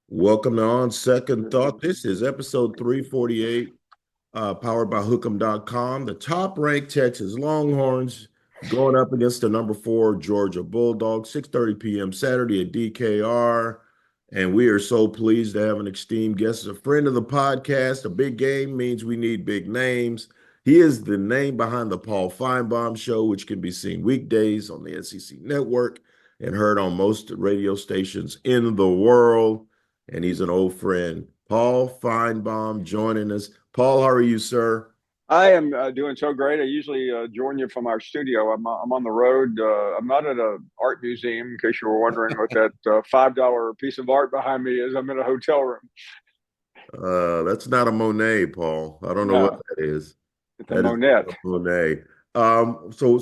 Welcome to On Second Thought. This is episode 348, powered by Hook'em.com. The top-ranked Texas Longhorns going up against the number 4 Georgia Bulldogs, 6:30 p.m. Saturday at DKR. And we are so pleased to have an esteemed guest, a friend of the podcast. A big game means we need big names. He is the name behind the Paul Finebaum Show, which can be seen weekdays on the SEC Network and heard on most radio stations in the world. And he's an old friend. Paul Finebaum joining us. Paul, how are you, sir? I am doing so great. I usually join you from our studio. I'm on the road. I'm not at an art museum, in case you were wondering what that $5 piece of art behind me is. I'm in a hotel room. That's not a Monet, Paul. I don't know what No, that is. it's a That is not Monette. a Monet. So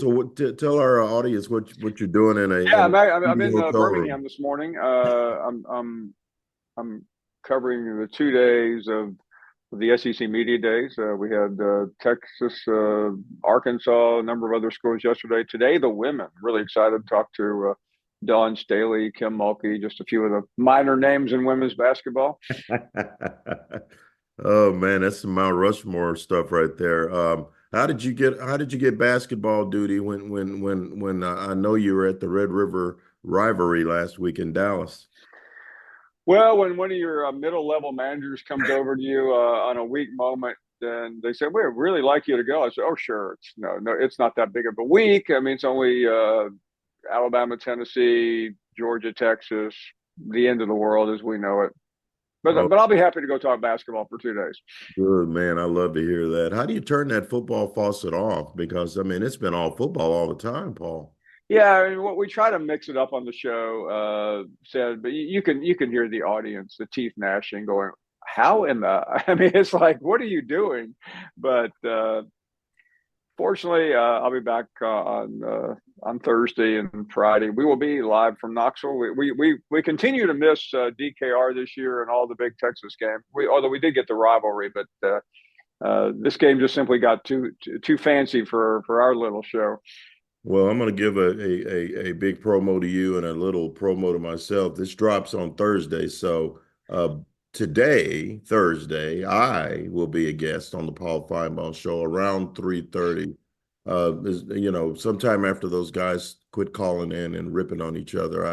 tell our audience what you're doing in a Yeah, I'm in hotel room. Birmingham this morning. I'm covering the 2 days of the SEC Media Days. We had Texas, Arkansas, a number of other schools yesterday. Today, the women. Really excited to talk to Dawn Staley, Kim Mulkey, just a few of the minor names in women's basketball. Oh man, that's some Mount Rushmore stuff right there. How did you get basketball duty when I know you were at the Red River rivalry last week in Dallas? Well, when one of your middle level managers comes over to you on a weak moment, then they say, "We really like you to go." I said, "Oh, sure. No, it's not that big of a week. I mean, it's only Alabama, Tennessee, Georgia, Texas, the end of the world as we know it. Oh, But I'll be happy to go talk basketball for 2 days." good man. I love to hear that. How do you turn that football faucet off? Because I mean, it's been all football all the time, Paul. Yeah, I mean, what we try to mix it up on the show, said, but you can hear the audience, the teeth gnashing, going, "How in the?" I mean, it's like, "What are you doing?" But fortunately, I'll be back on Thursday and Friday. We will be live from Knoxville. We continue to miss DKR this year and all the big Texas games. Although we did get the rivalry, but this game just simply got too fancy for our little show. Well, I'm going to give a big promo to you and a little promo to myself. This drops on Thursday. So today, Thursday, I will be a guest on the Paul Feinbaum show around 3:30. Sometime after those guys quit calling in and ripping on each other.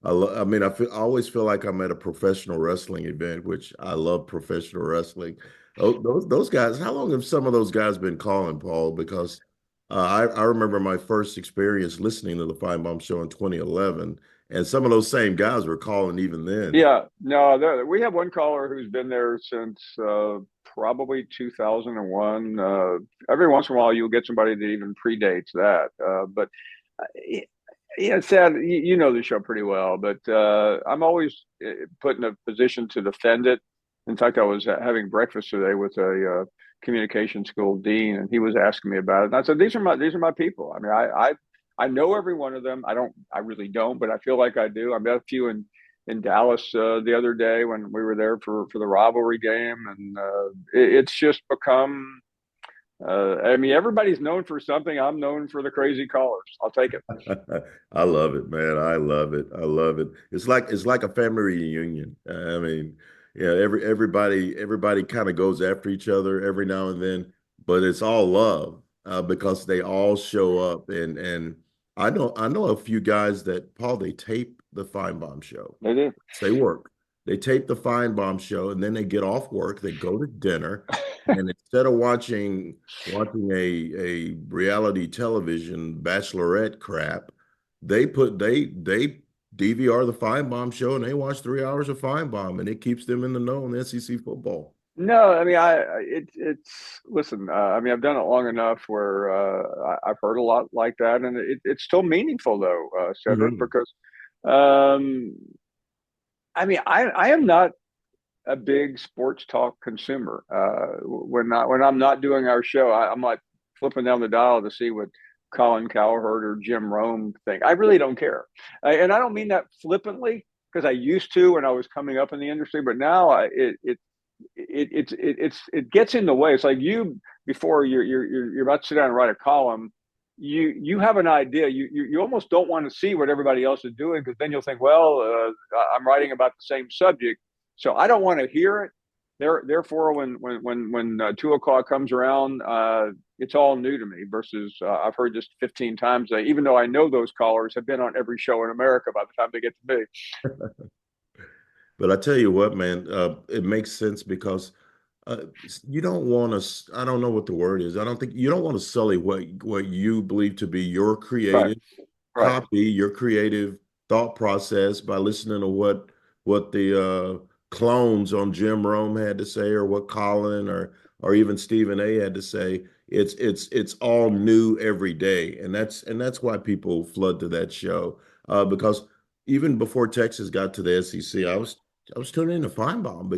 I mean, I always feel like I'm at a professional wrestling event, which I love professional wrestling. Oh, those guys, how long have some of those guys been calling, Paul? Because I remember my first experience listening to the Feinbaum show in 2011, and some of those same guys were calling even then. Yeah, no, we have one caller who's been there since probably 2001. Every once in a while, you'll get somebody that even predates that. But yeah, it's sad. You know the show pretty well, but I'm always put in a position to defend it. In fact, I was having breakfast today with a communication school dean, and he was asking me about it. And I said, "These are my people. I mean, I know every one of them. I really don't, but I feel like I do. I met a few in Dallas the other day when we were there for the rivalry game, and it's just become. I mean, everybody's known for something. I'm known for the crazy callers. I'll take it. I love it, man. I love it. I love it. It's like a family reunion. I mean, yeah, everybody kind of goes after each other every now and then, but it's all love because they all show up. And I know a few guys that Paul they tape the Feinbaum show. They do. They work. They tape the Feinbaum show, and then they get off work. They go to dinner, and instead of watching a reality television bachelorette crap, they DVR the Feinbaum show and they watch 3 hours of Feinbaum, and it keeps them in the know on SEC football. No, I mean, it's listen. I mean, I've done it long enough where I've heard a lot like that, and it's still meaningful though, Cedric, Mhm. because um, I mean, I am not a big sports talk consumer. When I'm not doing our show, I'm like flipping down the dial to see what Colin Cowherd or Jim Rome think. I really don't care, and I don't mean that flippantly because I used to when I was coming up in the industry, but now it gets in the way. It's like you before you're about to sit down and write a column. you have an idea. You almost don't want to see what everybody else is doing, because then you'll think, well, I'm writing about the same subject, so I don't want to hear it. Therefore, when 2 o'clock comes around, it's all new to me. Versus I've heard this 15 times. Even though I know those callers have been on every show in America by the time they get to me. But I tell you what, man, it makes sense because you don't want to. I don't know what the word is. I don't think you don't want to sully what you believe to be your Right, creative right. copy, your creative thought process by listening to what the clones on Jim Rome had to say, or what Colin or even Stephen A had to say. It's all new every day, and that's why people flood to that show. Because even before Texas got to the SEC, I was tuning in to Finebaum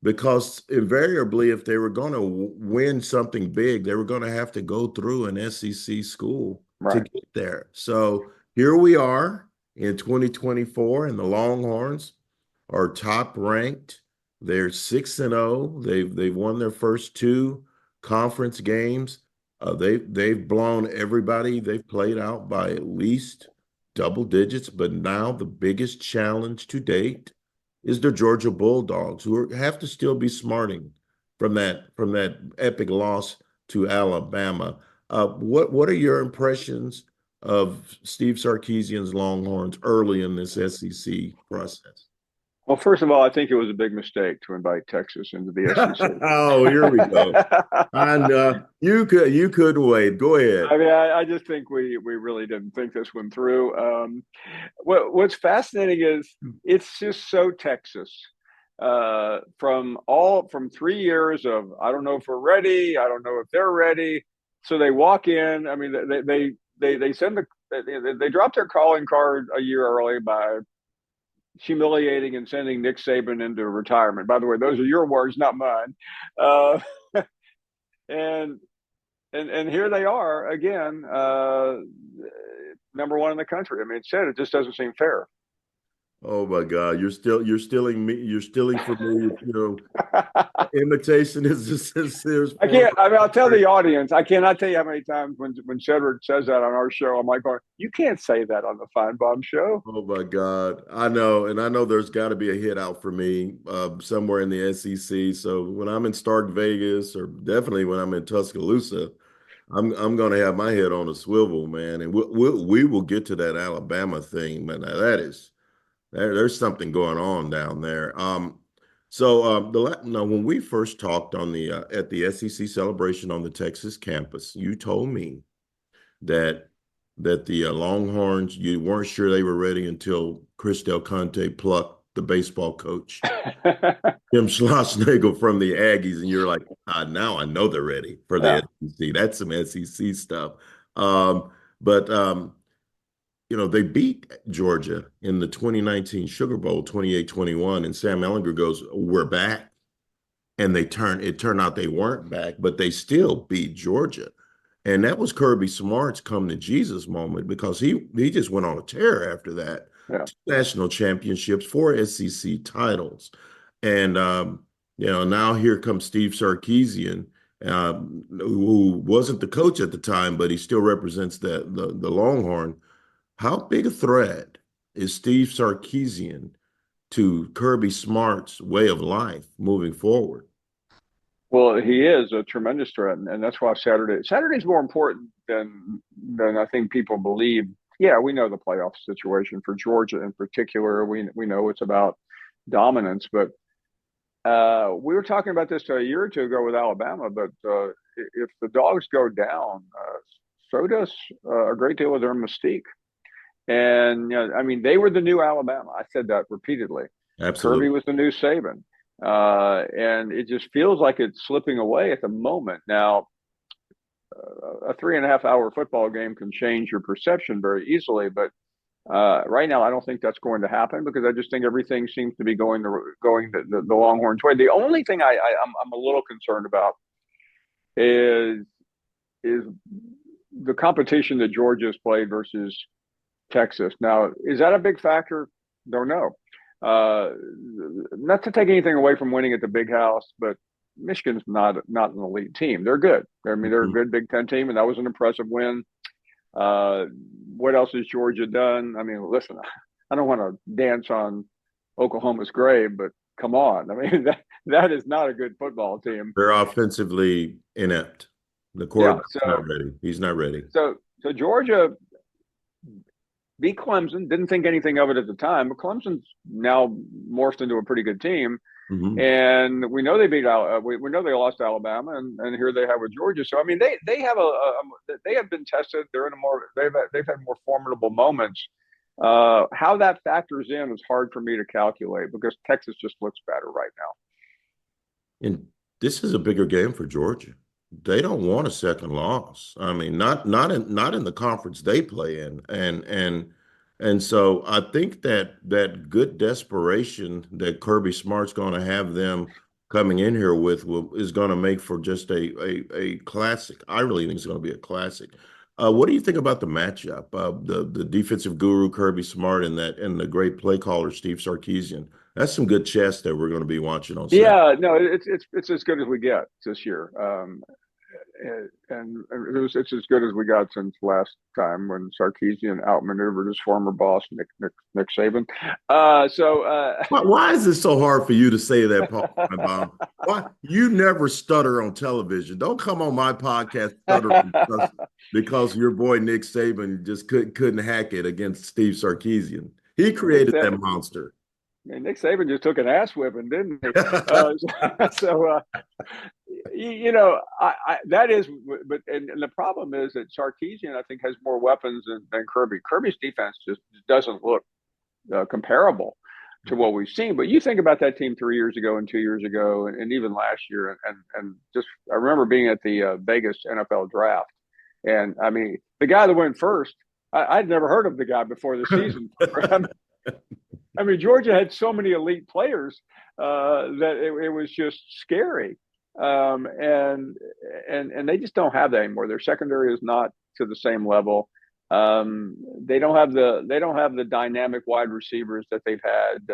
because invariably, if they were going to win something big, they were going to have to go through an SEC school to Right. get there. So here we are in 2024, and the Longhorns are top ranked. They're 6-0. They've won their first two conference games. They've blown everybody they've played out by at least double digits. But now the biggest challenge to date is the Georgia Bulldogs, who have to still be smarting from that epic loss to Alabama. What are your impressions of Steve Sarkisian's Longhorns early in this SEC process? Well, first of all, I think it was a big mistake to invite Texas into the SEC. Oh, here we go. And you couldn't wait. Go ahead. I mean, I just think we really didn't think this one through. What's fascinating is it's just so Texas. From 3 years of, I don't know if we're ready, I don't know if they're ready. So they walk in. I mean, they send they drop their calling card a year early by humiliating and sending Nick Saban into retirement. By the way, those are your words, not mine. Uh, and and here they are again, number one in the country. I mean, it just doesn't seem fair. Oh my God, you're stealing me. You're stealing from me. Imitation is a sincere I form can't. I mean, I'll tell of. the audience. I cannot tell you how many times when Cedric says that on our show, I'm like, going, you can't say that on the Finebaum show. Oh my God. I know. And I know there's got to be a hit out for me somewhere in the SEC. So when I'm in Stark Vegas, or definitely when I'm in Tuscaloosa, I'm going to have my head on a swivel, man. And we will get to that Alabama thing, man. Now there's something going on down there. Now when we first talked on the at the SEC celebration on the Texas campus, you told me that the Longhorns, you weren't sure they were ready until Chris Del Conte plucked the baseball coach, Jim Schlossnagle, from the Aggies, and you're like, now I know they're ready for the Yeah. SEC. That's some SEC stuff. But they beat Georgia in the 2019 Sugar Bowl, 28-21, and Sam Ellinger goes, "We're back." And it turned out they weren't back, but they still beat Georgia. And that was Kirby Smart's come to Jesus moment, because he just went on a tear after that. Yeah. Two national championships, four SEC titles. And now here comes Steve Sarkisian, who wasn't the coach at the time, but he still represents the Longhorn. How big a threat is Steve Sarkisian to Kirby Smart's way of life moving forward? Well, he is a tremendous threat, and that's why Saturday's more important than I think people believe. Yeah, we know the playoff situation for Georgia in particular. We know it's about dominance, but we were talking about this a year or two ago with Alabama. But if the Dogs go down, so does a great deal of their mystique. And I mean, they were the new Alabama. I said that repeatedly. Kirby Absolutely. was the new Saban, and it just feels like it's slipping away at the moment. Now, a 3.5 hour football game can change your perception very easily, but right now, I don't think that's going to happen, because I just think everything seems to be going the Longhorns' way. The only thing I'm a little concerned about is is the competition that Georgia has played versus Texas. Now, is that a big factor? Don't know. Uh, Not to take anything away from winning at the Big House, but Michigan's not an elite team. They're good. I mean, they're a Mhm. good Big Ten team, and that was an impressive win. Uh, what else has Georgia done? I mean, listen, I don't want to dance on Oklahoma's grave, but come on. I mean, that is not a good football team. They're offensively inept. The Yeah. quarterback's not ready. He's not ready. So Georgia beat Clemson. Didn't think anything of it at the time, but Clemson's now morphed into a pretty good team. Mm-hmm. And we know they beat we know they lost to Alabama, and here they have with Georgia. So I mean, they have they have been tested. They're in a more they've had more formidable moments. How that factors in is hard for me to calculate because Texas just looks better right now. And this is a bigger game for Georgia. They don't want a second loss. I mean, not in the conference they play in, and so I think that good desperation that Kirby Smart's going to have them coming in here with is going to make for just a classic. I really think it's going to be a classic. What do you think about the matchup? The defensive guru Kirby Smart and the great play caller Steve Sarkisian. That's some good chess that we're going to be watching on Saturday. Yeah, no, it's as good as we get this year. And it's as good as we got since last time when Sarkisian outmaneuvered his former boss Nick Saban. Why is it so hard for you to say that, Paul Finebaum? Why you never stutter on television? Don't come on my podcast stuttering because your boy Nick Saban just couldn't hack it against Steve Sarkisian. He created that monster. Nick Saban just took an ass whipping, didn't he? You know, that is, but and the problem is that Sarkisian, I think, has more weapons than Kirby. Kirby's defense just doesn't look comparable to what we've seen. But you think about that team 3 years ago and 2 years ago, and even last year, and just I remember being at the Vegas NFL draft, and I mean, the guy that went first, I'd never heard of the guy before the season. I mean, Georgia had so many elite players that it was just scary, and they just don't have that anymore. Their secondary is not to the same level. They don't have the dynamic wide receivers that they've had,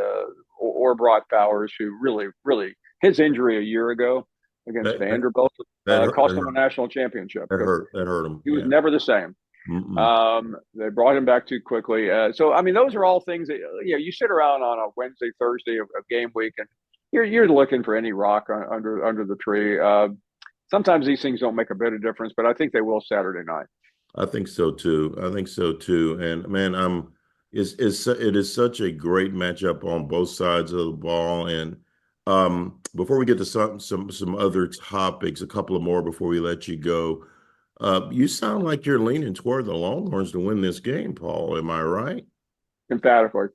or Brock Bowers, who really his injury a year ago against Vanderbilt cost them a national championship. That hurt him. He was never the same. They brought him back too quickly. So I mean, those are all things that you sit around on a Wednesday, Thursday of game week, and you're looking for any rock under the tree. Sometimes these things don't make a bit of difference, but I think they will Saturday night. I think so too. And man, it is such a great matchup on both sides of the ball. And before we get to some other topics, a couple of more before we let you go. You sound like you're leaning toward the Longhorns to win this game, Paul. Am I right? Emphatically.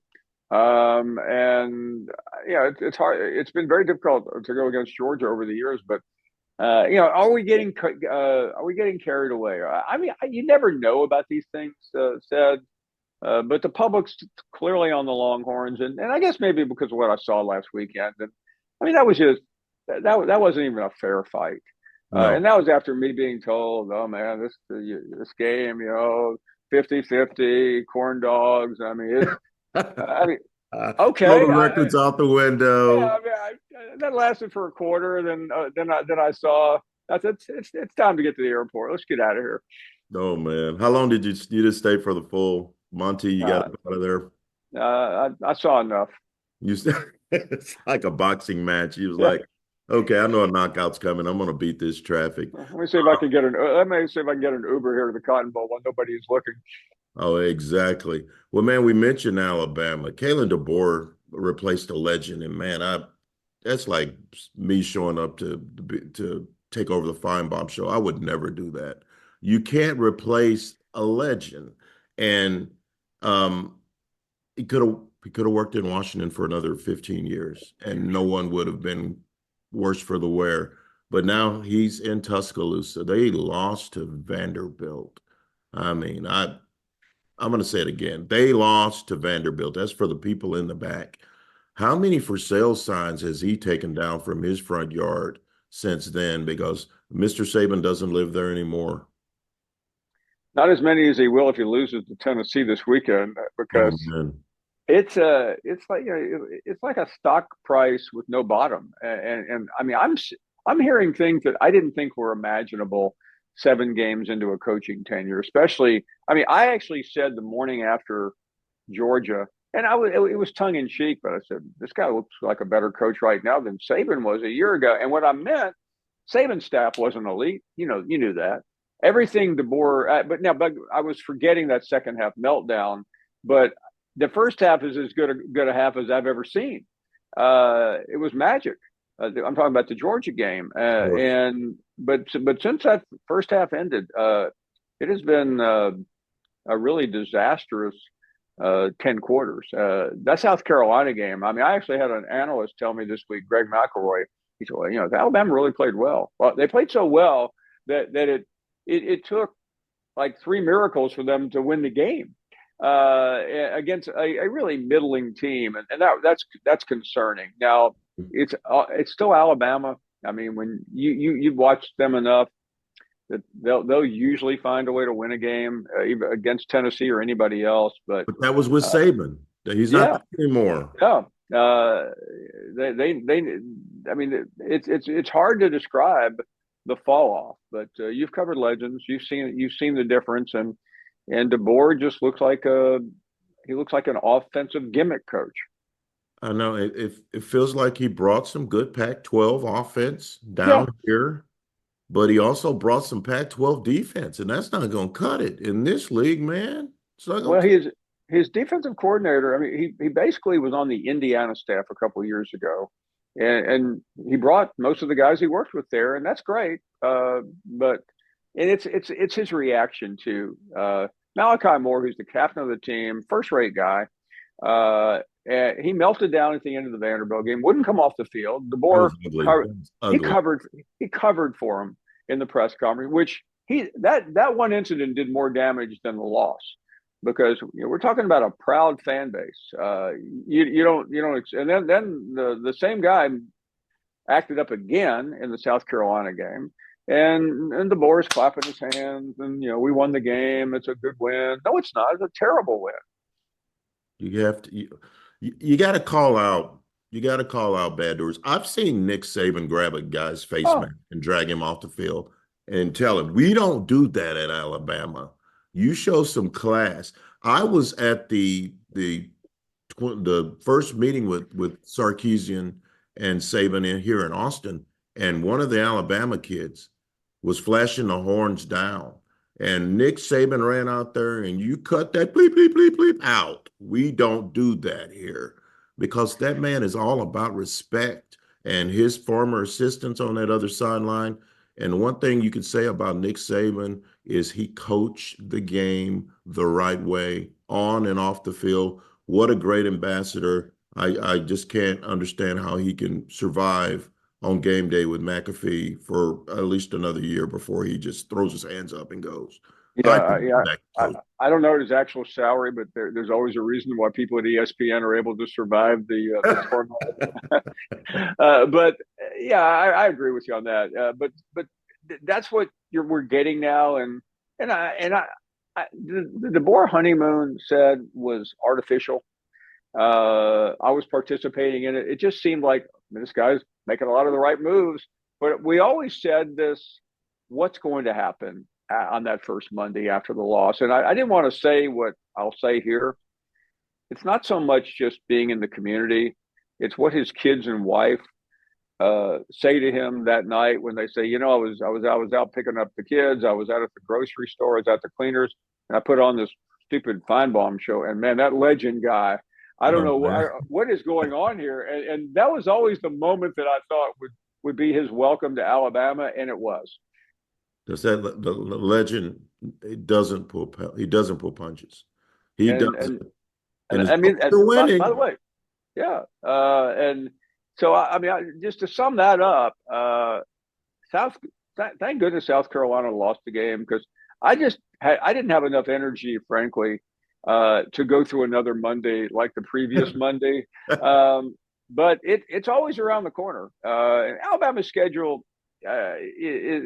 And it's hard. It's been very difficult to go against Georgia over the years, but are we getting carried away? I mean, you never know about these things said, but the public's clearly on the Longhorns, and I guess maybe because of what I saw last weekend. And I mean, that was just that wasn't even a fair fight. No. And that was after me being told, oh man, this game, 50-50, corn dogs. I mean, okay. Throw the records out the window. Yeah, I mean, that lasted for a quarter. Then I saw it's time to get to the airport. Let's get out of here. Oh man, how long did you just stay for the full Monty? You got out of there. I saw enough. It's like a boxing match. He was like, okay, I know a knockout's coming. I'm going to beat this traffic. Let me see if I can get an Uber here to the Cotton Bowl while nobody's looking. Oh, exactly. Well, man, we mentioned Alabama. Kalen DeBoer replaced a legend, and man, that's like me showing up to take over the Finebaum show. I would never do that. You can't replace a legend, and he could have worked in Washington for another 15 years, and no one would have been worse for the wear. But now he's in Tuscaloosa. They lost to Vanderbilt. I mean, I'm going to say it again. They lost to Vanderbilt. That's for the people in the back. How many for sale signs has he taken down from his front yard since then? Because Mr. Saban doesn't live there anymore. Not as many as he will if he loses to Tennessee this weekend, because it's like a stock price with no bottom. And I mean, I'm hearing things that I didn't think were imaginable 7 games into a coaching tenure, especially. I mean, I actually said the morning after Georgia, and it was tongue in cheek, but I said, this guy looks like a better coach right now than Saban was a year ago. And what I meant, Saban's staff wasn't elite. You knew that. Everything DeBoer, but I was forgetting that second half meltdown. But the first half is as good a half as I've ever seen. It was magic. I'm talking about the Georgia game, but since that first half ended, it has been a really disastrous 10 quarters. That South Carolina game. I mean, I actually had an analyst tell me this week, Greg McElroy. He said, well, Alabama really played well. Well, they played so well that it took like 3 miracles for them to win the game against a really middling team, and that's concerning. Now it's still Alabama. I mean, when you've watched them enough that they'll usually find a way to win a game either against Tennessee or anybody else. But that was with Saban. He's not there anymore. Yeah. They I mean, it's hard to describe the fall off, but you've covered legends. You've seen the difference, and DeBoer just looks like he looks like an offensive gimmick coach. I know it feels like he brought some good Pac-12 offense Yeah. down here, but he also brought some Pac-12 defense, and that's not going to cut it in this league, man. It's not Well, going to. his defensive coordinator. I mean, he basically was on the Indiana staff a couple of years ago, and he brought most of the guys he worked with there, and that's great. But it's his reaction to Malachi Moore, who's the captain of the team, first rate guy. And he melted down at the end of the Vanderbilt game, wouldn't come off the field. That DeBoer was ugly. That was ugly. he covered for him in the press conference, which that one incident did more damage than the loss, because we're talking about a proud fan base. You don't, and then the same guy acted up again in the South Carolina game, and DeBoer's clapping his hands, and we won the game. It's a good win. No, it's not. It's a terrible win. You have to. You got to call out. You got to call out bad doers. I've seen Nick Saban grab a guy's face Oh, mask and drag him off the field and tell him, "We don't do that at Alabama. You show some class." I was at the first meeting with Sarkisian and Saban here in Austin, and one of the Alabama kids was flashing the horns down. And Nick Saban ran out there, and you cut that bleep, bleep, bleep, bleep out. We don't do that here, because that man is all about respect, and his former assistants on that other sideline. And one thing you could say about Nick Saban is he coached the game the right way on and off the field. What a great ambassador. I just can't understand how he can survive on game day with McAfee for at least another year before he just throws his hands up and goes. yeah. I don't know his actual salary, but there's always a reason why people at ESPN are able to survive the format. But yeah, I agree with you on that. But that's what we're getting now, the DeBoer honeymoon said was artificial. I was participating in it. It just seemed like this guy's making a lot of the right moves. But we always said this: what's going to happen on that first Monday after the loss? And I didn't want to say what I'll say here. It's not so much just being in the community; it's what his kids and wife say to him that night when they say, I was out picking up the kids. I was out at the grocery store. I was at the cleaners, and I put on this stupid Finebaum show. And man, that legend guy, I don't Oh, know man. what is going on here. And that was always the moment that I thought would be his welcome to Alabama, and it was. Does that the legend? He doesn't pull punches. He And does and it, and and as I long mean, as they're by the winning. way, yeah. And so I mean, just to sum that up, South. Thank goodness South Carolina lost the game, because I didn't have enough energy, frankly, to go through another Monday like the previous Monday. But it's always around the corner. Alabama's schedule. I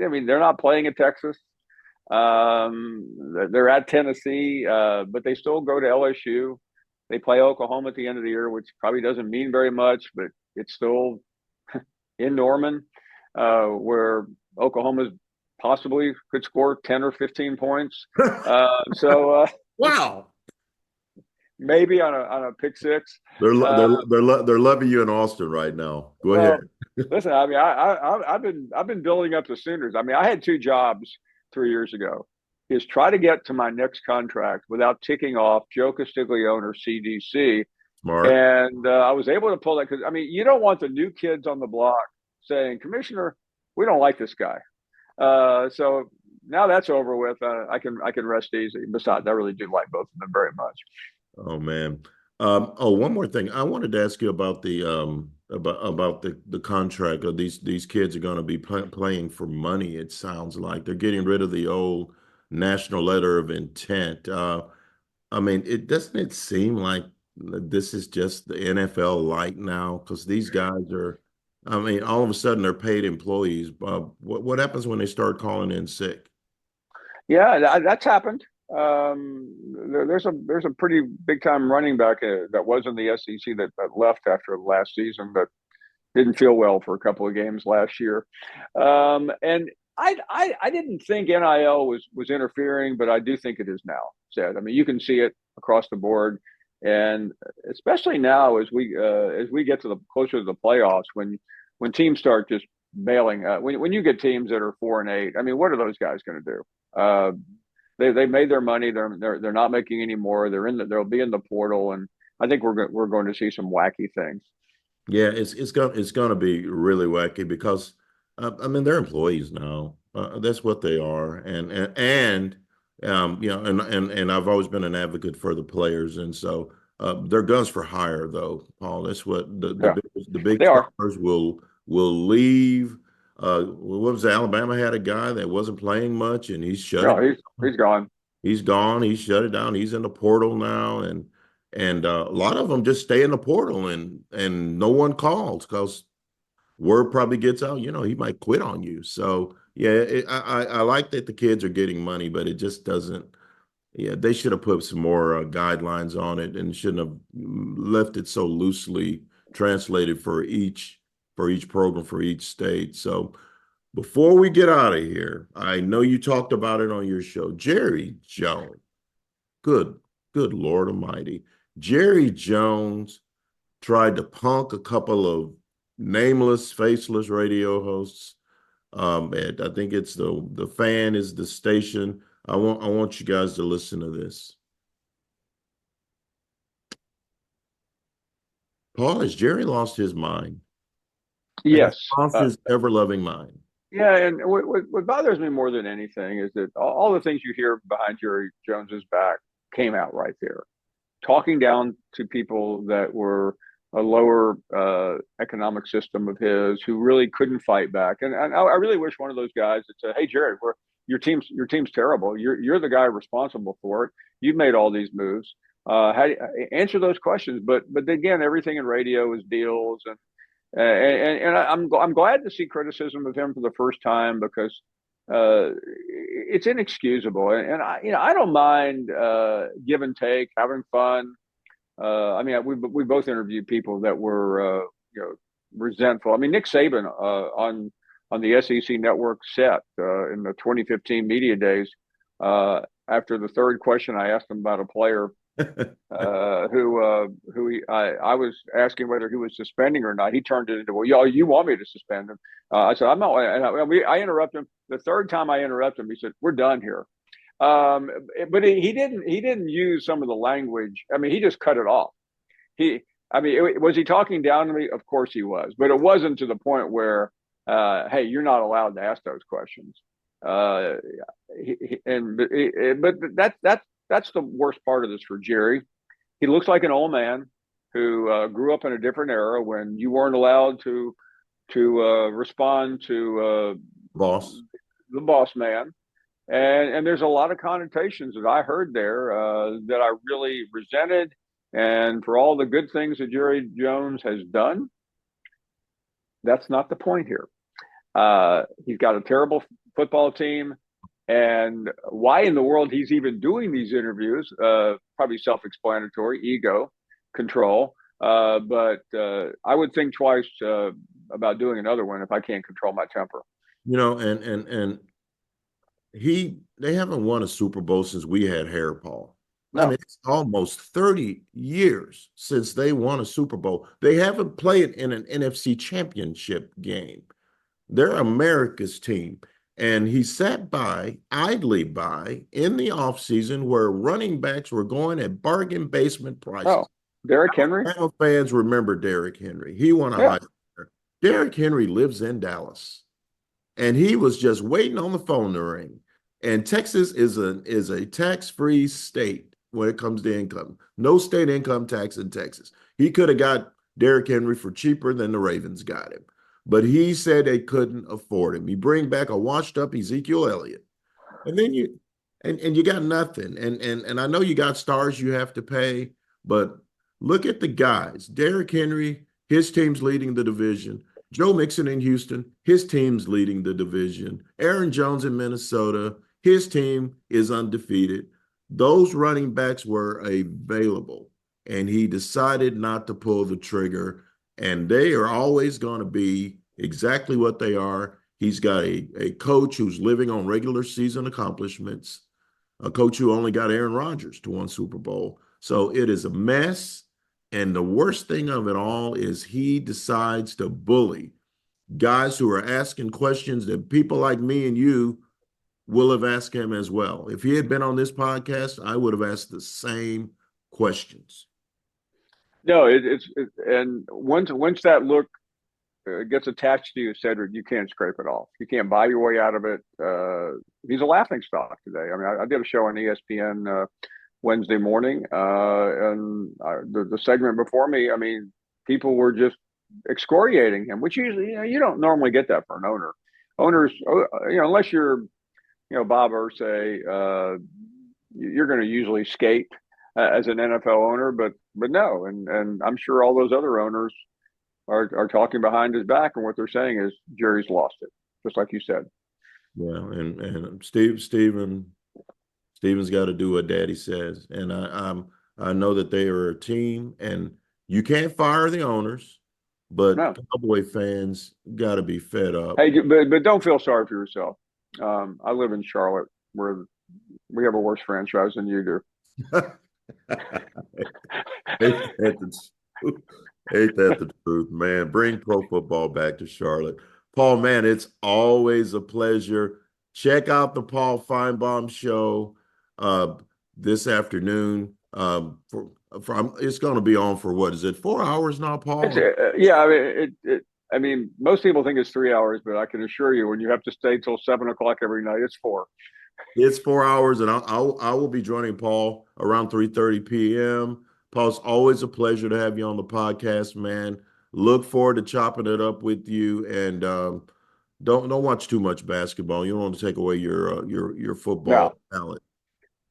mean, they're not playing at Texas. They're at Tennessee, but they still go to LSU. They play Oklahoma at the end of the year, which probably doesn't mean very much, but it's still in Norman, where Oklahoma's possibly could score 10 or 15 points. So Wow. maybe on a pick six. They're loving you in Austin right now. Go ahead. Well, listen, I mean, I've been building up the Sooners. I mean, I had two jobs 3 years ago. Is try to get to my next contract without ticking off Joe Castiglione or CDC, Smart. and I was able to pull that because I mean, you don't want the new kids on the block saying, "Commissioner, we don't like this guy." So now that's over with. I can rest easy. Besides, I really do like both of them very much. Oh man. One more thing. I wanted to ask you about the contract. These kids are going to be playing for money. It sounds like they're getting rid of the old national letter of intent. I mean, it doesn't it seem like this is just the NFL light now? Because these guys are, I mean, all of a sudden they're paid employees. What happens when they start calling in sick? Yeah, that's happened. There's a pretty big time running back that was in the SEC that left after last season that didn't feel well for a couple of games last year. And I didn't think NIL was interfering, but I do think it is now. Said, I mean, you can see it across the board, and especially now as we get to the closer to the playoffs, when teams start just bailing. When you get teams that are 4-8, I mean, what are those guys going to do? They made their money. They're not making any more. They'll be in the portal, and I think we're going to see some wacky things. Yeah, it's gonna be really wacky because I mean they're employees now. That's what they are, and you know, and I've always been an advocate for the players, and so they're guns for hire, though, Paul. That's what Yeah, the big they are. stars will leave. What was it? Alabama had a guy that wasn't playing much, and he shut No, it. he's gone. He's gone. He shut it down. He's in the portal now, and a lot of them just stay in the portal, and no one calls because word probably gets out. You know, he might quit on you. So yeah, I like that the kids are getting money, but it just doesn't. Yeah, they should have put some more guidelines on it and shouldn't have left it so loosely translated for each program for each state. So before we get out of here, I know you talked about it on your show, Jerry Jones. Good, good Lord Almighty. Jerry Jones tried to punk a couple of nameless, faceless radio hosts. And I think it's the fan is the station. I want you guys to listen to this. Paul, has Jerry lost his mind? Has he Yes. lost his ever-loving mind? Yeah, and what bothers me more than anything is that all the things you hear behind Jerry Jones's back came out right there, talking down to people that were a lower economic system of his who really couldn't fight back. And I really wish one of those guys that said, "Hey, Jerry, your team's terrible. You're the guy responsible for it. You've made all these moves. Answer those questions?" But again, everything in radio is deals, and I'm glad to see criticism of him for the first time because it's inexcusable. And I don't mind give and take, having fun. I mean, we both interviewed people that were resentful. I mean, Nick Saban on the SEC network set in the 2015 media days. After the third question, I asked him about a player I was asking whether he was suspending or not. He turned it into, well, you want me to suspend him? I said, I'm not. I interrupted him. The third time I interrupted him, he said, we're done here. But he didn't use some of the language. I mean, he just cut it off. Was he talking down to me? Of course he was, but it wasn't to the point where, hey, you're not allowed to ask those questions. Uh, but that's the worst part of this for Jerry. He looks like an old man who grew up in a different era when you weren't allowed to respond to Boss. the boss man. And there's a lot of connotations that I heard there that I really resented. And for all the good things that Jerry Jones has done, that's not the point here. He's got a terrible football team. And why in the world he's even doing these interviews, probably self-explanatory, ego, control. But I would think twice about doing another one if I can't control my temper. You know, and they haven't won a Super Bowl since we had hair, Paul. I mean, No. it's almost 30 years since they won a Super Bowl. They haven't played in an NFC championship game. They're America's team. And he sat by, idly by, in the offseason where running backs were going at bargain basement prices. Oh, Derrick Henry. Alabama fans remember Derrick Henry. He won a Yeah. Heisman. Derrick Henry lives in Dallas, and he was just waiting on the phone to ring. And Texas is a tax-free state when it comes to income. No state income tax in Texas. He could have got Derrick Henry for cheaper than the Ravens got him, but he said they couldn't afford him. You bring back a washed-up Ezekiel Elliott, and then you got nothing. And I know you got stars you have to pay, but look at the guys. Derrick Henry, his team's leading the division. Joe Mixon in Houston, his team's leading the division. Aaron Jones in Minnesota, his team is undefeated. Those running backs were available, and he decided not to pull the trigger. And they are always going to be exactly what they are. He's got a coach who's living on regular season accomplishments, a coach who only got Aaron Rodgers to one Super Bowl. So it is a mess. And the worst thing of it all is he decides to bully guys who are asking questions that people like me and you will have asked him as well. If he had been on this podcast, I would have asked the same questions. No, and once that look gets attached to you, Cedric, you can't scrape it off. You can't buy your way out of it. He's a laughing stock today. I mean, I did a show on ESPN Wednesday morning, and the segment before me, I mean, people were just excoriating him, which usually, you don't normally get that for an owner. Owners, unless you're, Bob Irsay, you're going to usually skate as an NFL owner, but no, and I'm sure all those other owners are talking behind his back, and what they're saying is Jerry's lost it, just like you said. Yeah, and Steven's got to do what Daddy says, and I know that they are a team, and you can't fire the owners, but No, Cowboy fans got to be fed up. hey, but don't feel sorry for yourself. I live in Charlotte, where we have a worse franchise than you do. Ain't that the truth? Ain't that the truth, man? Bring pro football back to Charlotte. Paul, man, it's always a pleasure. Check out the Paul Finebaum show uh, this afternoon. It's going to be on for what is it? 4 hours now, Paul? Yeah, I mean, I mean, most people think it's 3 hours, but I can assure you, when you have to stay till 7 o'clock every night, it's four. It's 4 hours, and I will be joining Paul around 3:30 p.m. Paul, it's always a pleasure to have you on the podcast, man. Look forward to chopping it up with you, and don't watch too much basketball. You don't want to take away your No, football talent.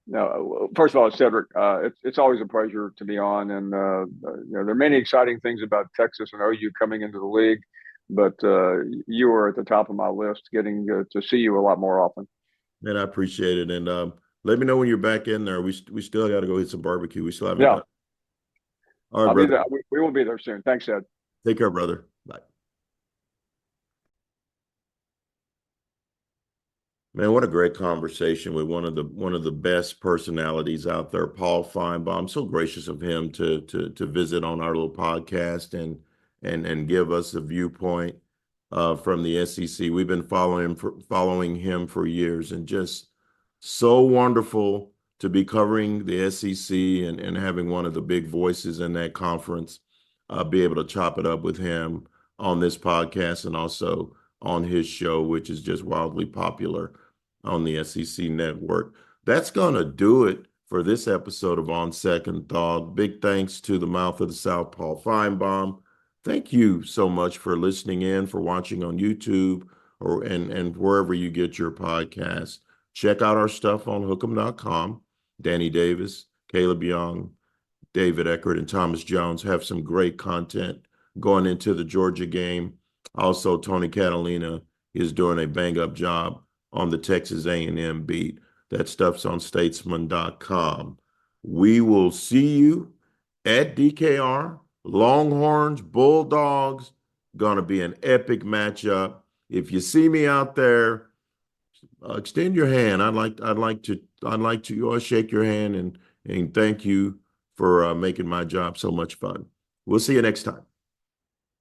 no. First of all, Cedric, it's always a pleasure to be on, and there are many exciting things about Texas and OU coming into the league, but you are at the top of my list, getting to see you a lot more often. Man, I appreciate it, and let me know when you're back in there. We still got to go hit some barbecue. We still haven't Yeah, done. All right, I'll be brother. there. We will be there soon. Thanks, Ed. Take care, brother. Bye. Man, what a great conversation with one of the best personalities out there, Paul Finebaum. So gracious of him to visit on our little podcast and give us a viewpoint from the SEC. We've been following him for years, and just so wonderful to be covering the SEC and having one of the big voices in that conference be able to chop it up with him on this podcast and also on his show, which is just wildly popular on the SEC network. That's going to do it for this episode of On Second Thought. Big thanks to the Mouth of the South, Paul Finebaum. Thank you so much for listening in, for watching on YouTube and wherever you get your podcasts. Check out our stuff on hookem.com. Danny Davis, Caleb Young, David Eckert, and Thomas Jones have some great content going into the Georgia game. Also, Tony Catalina is doing a bang-up job on the Texas A&M beat. That stuff's on statesman.com. We will see you at DKR. Longhorns, Bulldogs, going to be an epic matchup. If you see me out there, extend your hand. I'd like to shake your hand and thank you for making my job so much fun. We'll see you next time.